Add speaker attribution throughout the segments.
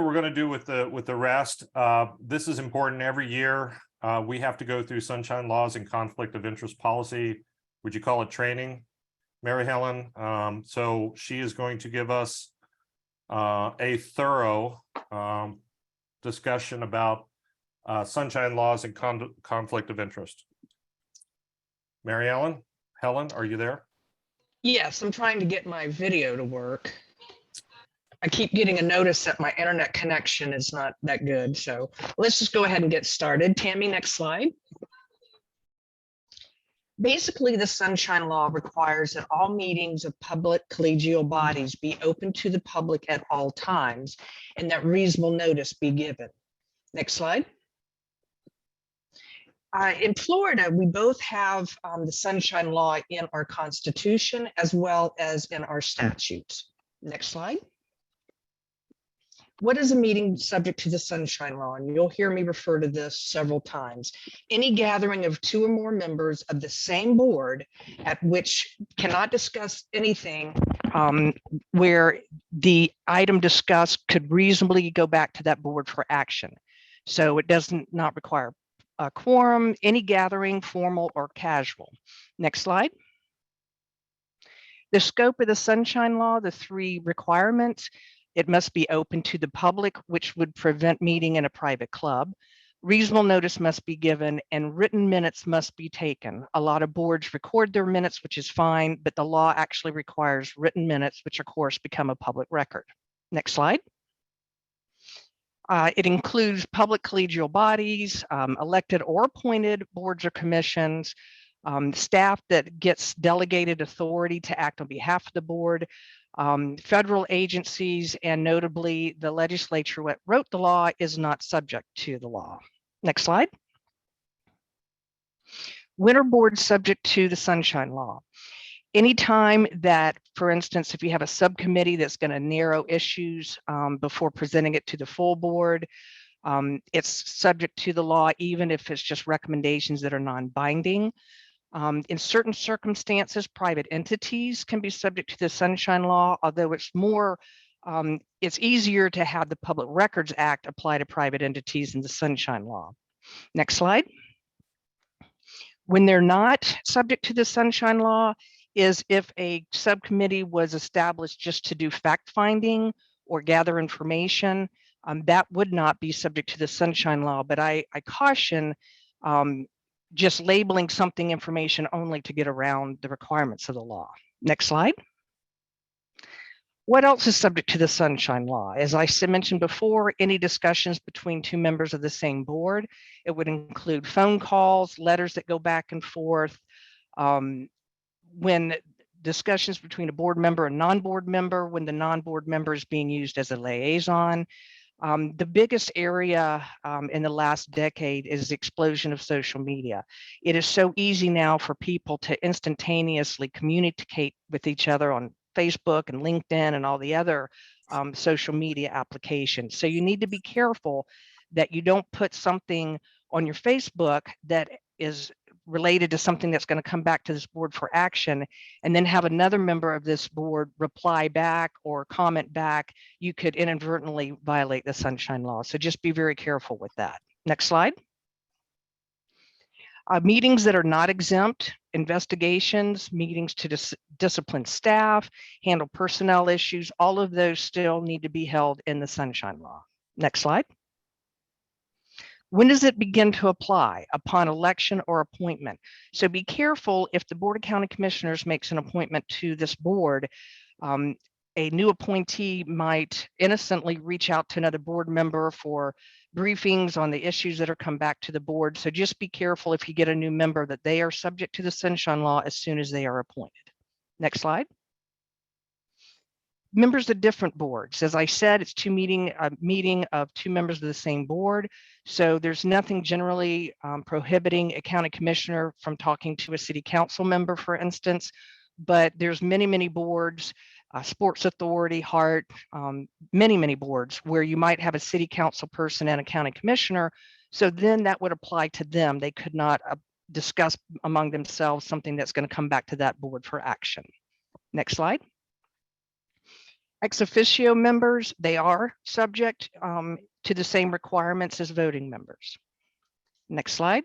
Speaker 1: We're going to do with the rest. This is important every year. We have to go through sunshine laws and conflict of interest policy. Would you call it training, Mary Helen? So she is going to give us a thorough discussion about sunshine laws and conflict of interest. Mary Helen, are you there?
Speaker 2: Yes, I'm trying to get my video to work. I keep getting a notice that my internet connection is not that good. So let's just go ahead and get started. Tammy, next slide. Basically, the Sunshine Law requires that all meetings of public collegial bodies be open to the public at all times and that reasonable notice be given. Next slide. In Florida, we both have the Sunshine Law in our Constitution as well as in our statutes. Next slide. What is a meeting subject to the Sunshine Law? And you'll hear me refer to this several times. Any gathering of 2 or more members of the same board at which cannot discuss anything where the item discussed could reasonably go back to that board for action. So it does not require a quorum, any gathering, formal or casual. Next slide. The scope of the Sunshine Law, the 3 requirements. It must be open to the public, which would prevent meeting in a private club. Reasonable notice must be given and written minutes must be taken. A lot of boards record their minutes, which is fine, but the law actually requires written minutes, which of course become a public record. Next slide. It includes public collegial bodies, elected or appointed boards or commissions, staff that gets delegated authority to act on behalf of the board, federal agencies, and notably the legislature that wrote the law is not subject to the law. Next slide. When are boards subject to the Sunshine Law? Anytime that, for instance, if you have a subcommittee that's going to narrow issues before presenting it to the full board, it's subject to the law, even if it's just recommendations that are non-binding. In certain circumstances, private entities can be subject to the Sunshine Law, although it's more, it's easier to have the Public Records Act apply to private entities than the Sunshine Law. Next slide. When they're not subject to the Sunshine Law is if a subcommittee was established just to do fact-finding or gather information, that would not be subject to the Sunshine Law, but I caution just labeling something information only to get around the requirements of the law. Next slide. What else is subject to the Sunshine Law? As I mentioned before, any discussions between 2 members of the same board. It would include phone calls, letters that go back and forth. When discussions between a board member and non-board member, when the non-board member is being used as a liaison. The biggest area in the last decade is the explosion of social media. It is so easy now for people to instantaneously communicate with each other on Facebook and LinkedIn and all the other social media applications. So you need to be careful that you don't put something on your Facebook that is related to something that's going to come back to this board for action and then have another member of this board reply back or comment back. You could inadvertently violate the Sunshine Law. So just be very careful with that. Next slide. Meetings that are not exempt, investigations, meetings to discipline staff, handle personnel issues, all of those still need to be held in the Sunshine Law. Next slide. When does it begin to apply? Upon election or appointment. So be careful if the Board of County Commissioners makes an appointment to this board, a new appointee might innocently reach out to another board member for briefings on the issues that are come back to the board. So just be careful if you get a new member that they are subject to the Sunshine Law as soon as they are appointed. Next slide. Members of different boards. As I said, it's a meeting of 2 members of the same board. So there's nothing generally prohibiting a county commissioner from talking to a city council member, for instance, but there's many boards, Sports Authority, HART, many boards where you might have a city council person and a county commissioner. So then that would apply to them. They could not discuss among themselves something that's going to come back to that board for action. Next slide. Ex officio members, they are subject to the same requirements as voting members. Next slide.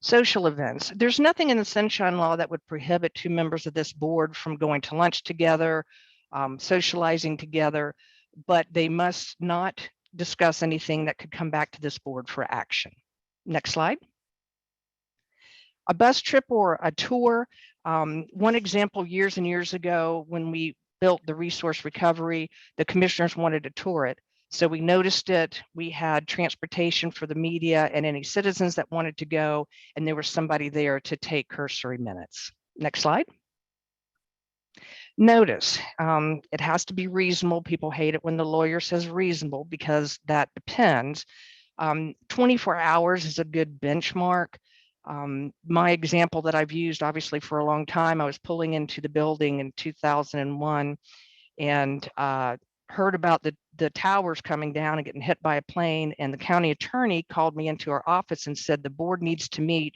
Speaker 2: Social events. There's nothing in the Sunshine Law that would prohibit two members of this board from going to lunch together, socializing together, but they must not discuss anything that could come back to this board for action. Next slide. A bus trip or a tour. One example years and years ago, when we built the resource recovery, the commissioners wanted to tour it. So we noticed it. We had transportation for the media and any citizens that wanted to go, and there was somebody there to take cursory minutes. Next slide. Notice, it has to be reasonable. People hate it when the lawyer says reasonable because that depends. 24 hours is a good benchmark. My example that I've used obviously for a long time, I was pulling into the building in 2001 and heard about the towers coming down and getting hit by a plane, and the county attorney called me into our office and said the board needs to meet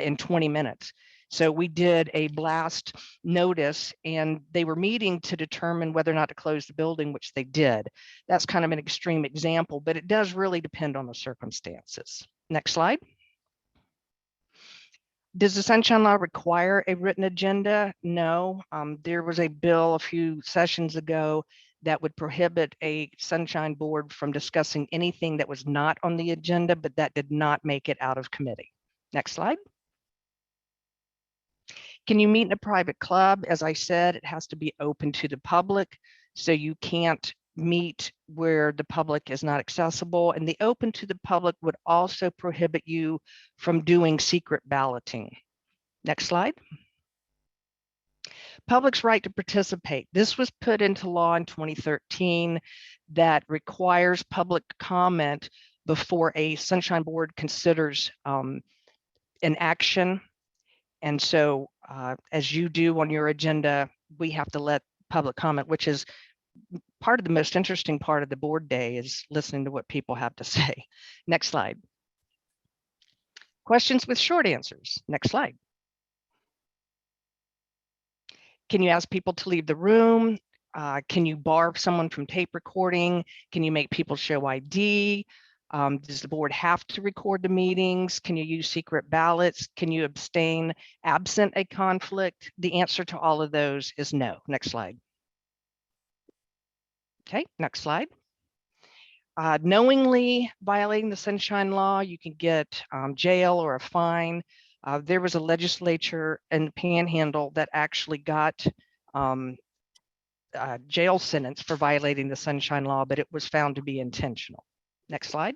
Speaker 2: in 20 minutes. So we did a blast notice, and they were meeting to determine whether or not to close the building, which they did. That's kind of an extreme example, but it does really depend on the circumstances. Next slide. Does the Sunshine Law require a written agenda? No. There was a bill a few sessions ago that would prohibit a Sunshine Board from discussing anything that was not on the agenda, but that did not make it out of committee. Next slide. Can you meet in a private club? As I said, it has to be open to the public, so you can't meet where the public is not accessible. And the open to the public would also prohibit you from doing secret balloting. Next slide. Public's right to participate. This was put into law in 2013 that requires public comment before a Sunshine Board considers an action. And so as you do on your agenda, we have to let public comment, which is part of the most interesting part of the board day, is listening to what people have to say. Next slide. Questions with short answers. Next slide. Can you ask people to leave the room? Can you bar someone from tape recording? Can you make people show ID? Does the board have to record the meetings? Can you use secret ballots? Can you abstain absent a conflict? The answer to all of those is no. Next slide. Okay, next slide. Knowingly violating the Sunshine Law, you can get jail or a fine. There was a legislature in the Panhandle that actually got a jail sentence for violating the Sunshine Law, but it was found to be intentional. Next slide.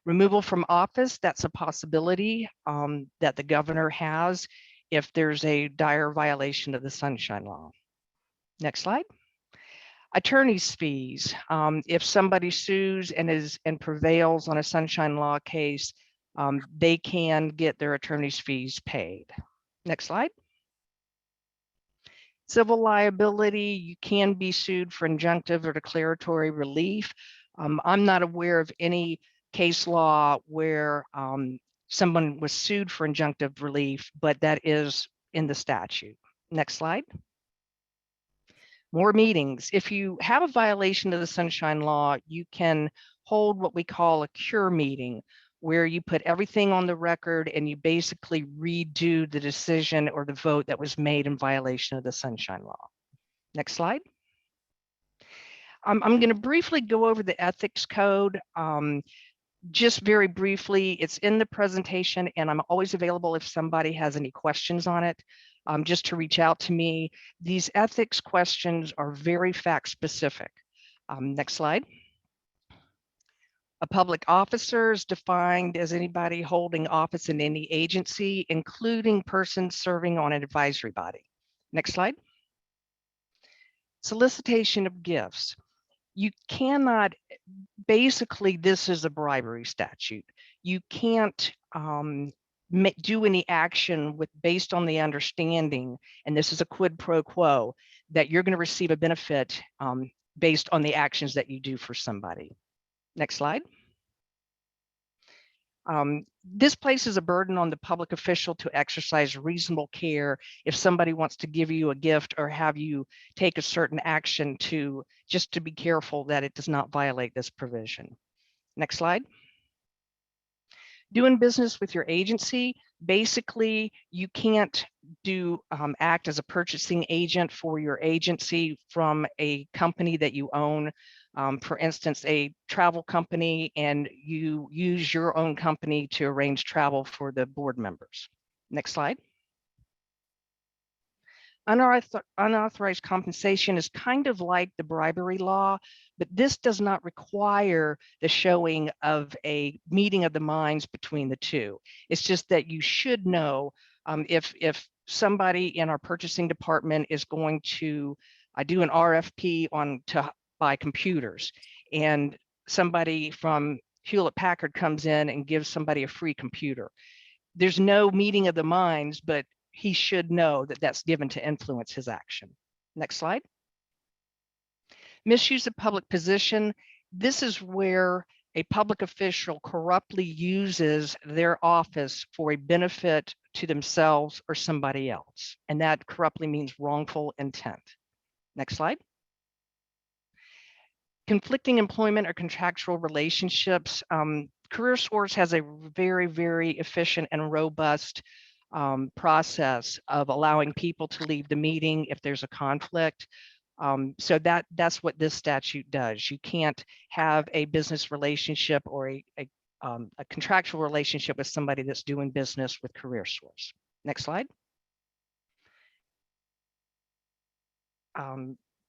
Speaker 2: Removal from office, that's a possibility that the governor has if there's a dire violation of the Sunshine Law. Next slide. Attorney's fees. If somebody sues and prevails on a Sunshine Law case, they can get their attorney's fees paid. Next slide. Civil liability, you can be sued for injunctive or declaratory relief. I'm not aware of any case law where someone was sued for injunctive relief, but that is in the statute. Next slide. More meetings. If you have a violation of the Sunshine Law, you can hold what we call a cure meeting, where you put everything on the record and you basically redo the decision or the vote that was made in violation of the Sunshine Law. Next slide. I'm going to briefly go over the ethics code. Just very briefly, it's in the presentation, and I'm always available if somebody has any questions on it, just to reach out to me. These ethics questions are very fact specific. Next slide. A public officer is defined as anybody holding office in any agency, including persons serving on an advisory body. Next slide. Solicitation of gifts. You cannot, basically, this is a bribery statute. You can't do any action based on the understanding, and this is a quid pro quo, that you're going to receive a benefit based on the actions that you do for somebody. Next slide. This places a burden on the public official to exercise reasonable care if somebody wants to give you a gift or have you take a certain action to just to be careful that it does not violate this provision. Next slide. Doing business with your agency, basically you can't act as a purchasing agent for your agency from a company that you own. For instance, a travel company, and you use your own company to arrange travel for the board members. Next slide. Unauthorized compensation is kind of like the bribery law, but this does not require the showing of a meeting of the minds between the two. It's just that you should know if somebody in our purchasing department is going to do an RFP to buy computers, and somebody from Hewlett Packard comes in and gives somebody a free computer. There's no meeting of the minds, but he should know that that's given to influence his action. Next slide. Misuse of public position. This is where a public official corruptly uses their office for a benefit to themselves or somebody else. And that corruptly means wrongful intent. Next slide. Conflicting employment or contractual relationships. CareerSource has a very, very efficient and robust process of allowing people to leave the meeting if there's a conflict. So that's what this statute does. You can't have a business relationship or a contractual relationship with somebody that's doing business with CareerSource. Next slide.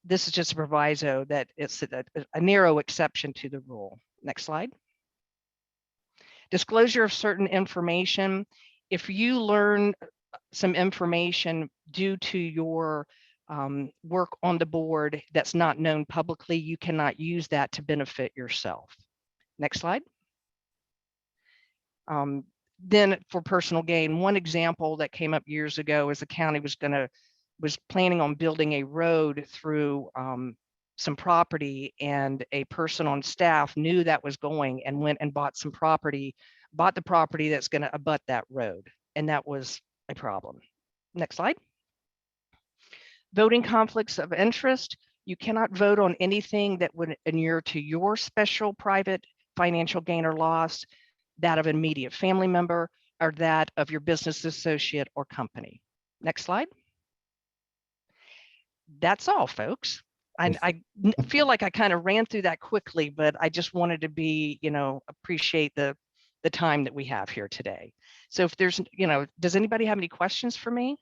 Speaker 2: This is just a proviso that it's a narrow exception to the rule. Next slide. Disclosure of certain information. If you learn some information due to your work on the board that's not known publicly, you cannot use that to benefit yourself. Next slide. Then for personal gain, one example that came up years ago is the county was planning on building a road through some property, and a person on staff knew that was going and went and bought the property that's going to abut that road. And that was a problem. Next slide. Voting conflicts of interest. You cannot vote on anything that would inure to your special private financial gain or loss, that of an immediate family member, or that of your business associate or company. Next slide. That's all, folks. I feel like I kind of ran through that quickly, but I just wanted to appreciate the time that we have here today. So if there's, does anybody have any questions for me?